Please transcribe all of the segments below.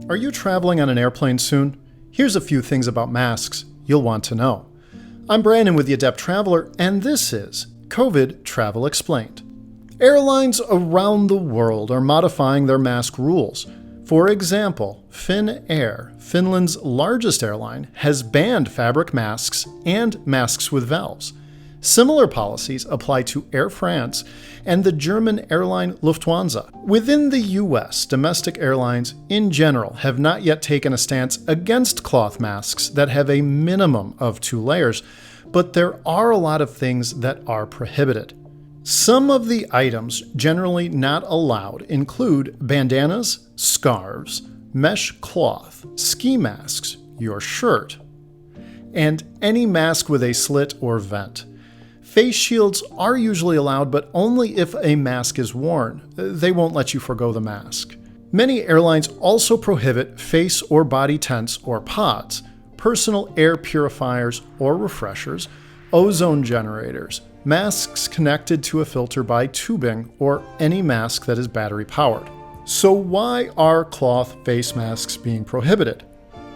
Are you traveling on an airplane soon? Here's a few things about masks you'll want to know. I'm Brandon with the Adept Traveler, and this is COVID Travel Explained. Airlines around the world are modifying their mask rules. For example, Finnair, Finland's largest airline, has banned fabric masks and masks with valves. Similar policies apply to Air France and the German airline Lufthansa. Within the US, domestic airlines in general have not yet taken a stance against cloth masks that have a minimum of 2 layers, but there are a lot of things that are prohibited. Some of the items generally not allowed include bandanas, scarves, mesh cloth, ski masks, your shirt, and any mask with a slit or vent. Face shields are usually allowed, but only if a mask is worn. They won't let you forgo the mask. Many airlines also prohibit face or body tents or pods, personal air purifiers or refreshers, ozone generators, masks connected to a filter by tubing, or any mask that is battery powered. So why are cloth face masks being prohibited?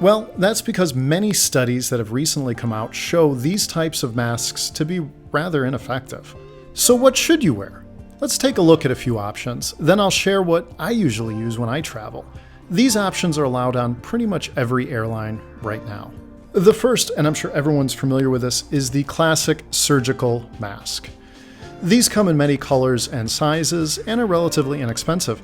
Well, that's because many studies that have recently come out show these types of masks to be rather ineffective. So what should you wear? Let's take a look at a few options, then I'll share what I usually use when I travel. These options are allowed on pretty much every airline right now. The first, and I'm sure everyone's familiar with this, is the classic surgical mask. These come in many colors and sizes and are relatively inexpensive.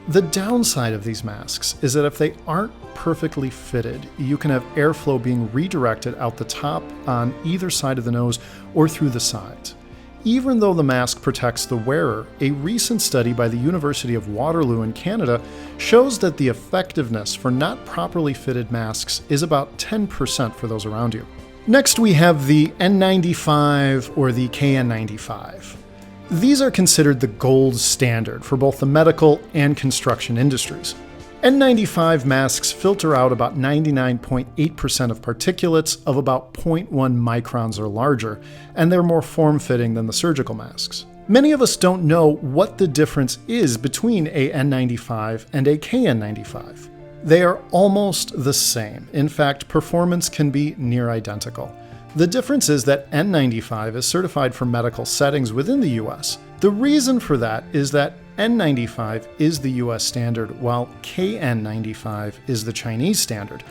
The downside of these masks is that if they aren't perfectly fitted, you can have airflow being redirected out the top, on either side of the nose, or through the sides. Even though the mask protects the wearer, a recent study by the University of Waterloo in Canada shows that the effectiveness for not properly fitted masks is about 10% for those around you. Next, we have the N95 or the KN95. These are considered the gold standard for both the medical and construction industries. N95 masks filter out about 99.8% of particulates of about 0.1 microns or larger, and they're more form-fitting than the surgical masks. Many of us don't know what the difference is between a N95 and a KN95. They are almost the same. In fact, performance can be near identical. The difference is that N95 is certified for medical settings within the US. The reason for that is that N95 is the US standard, while KN95 is the Chinese standard.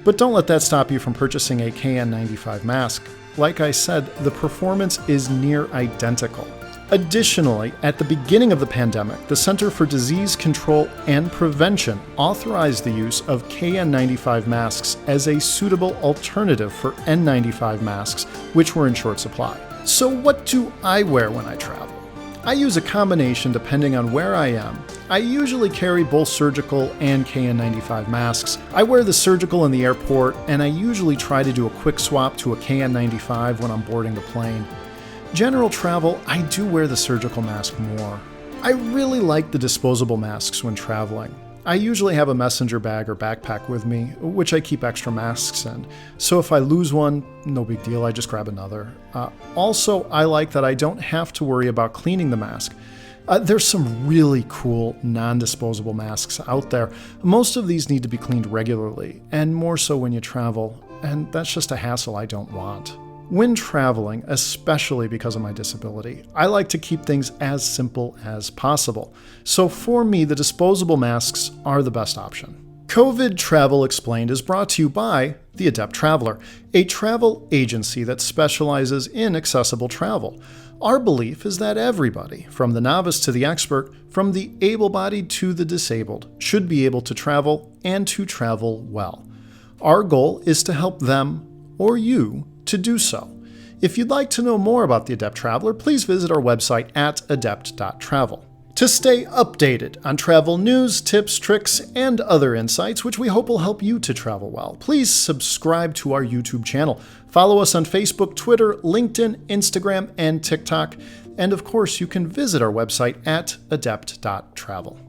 But don't let that stop you from purchasing a KN95 mask. Like I said, the performance is near identical. Additionally, at the beginning of the pandemic, the Center for Disease Control and Prevention authorized the use of KN95 masks as a suitable alternative for N95 masks, which were in short supply. So what do I wear when I travel? I use a combination depending on where I am. I usually carry both surgical and KN95 masks. I wear the surgical in the airport, and I usually try to do a quick swap to a KN95 when I'm boarding the plane. General travel, I do wear the surgical mask more. I really like the disposable masks when traveling. I usually have a messenger bag or backpack with me, which I keep extra masks in. So if I lose one, no big deal, I just grab another. Also, I like that I don't have to worry about cleaning the mask. There's some really cool non-disposable masks out there. Most of these need to be cleaned regularly, and more so when you travel, and that's just a hassle I don't want. When traveling, especially because of my disability, I like to keep things as simple as possible. So for me, the disposable masks are the best option. COVID Travel Explained is brought to you by the Adept Traveler, a travel agency that specializes in accessible travel. Our belief is that everybody, from the novice to the expert, from the able-bodied to the disabled, should be able to travel and to travel well. Our goal is to help them, or you, to do so. If you'd like to know more about the Adept Traveler, please visit our website at adept.travel. To stay updated on travel news, tips, tricks, and other insights, which we hope will help you to travel well, please subscribe to our YouTube channel. Follow us on Facebook, Twitter, LinkedIn, Instagram, and TikTok. And of course, you can visit our website at adept.travel.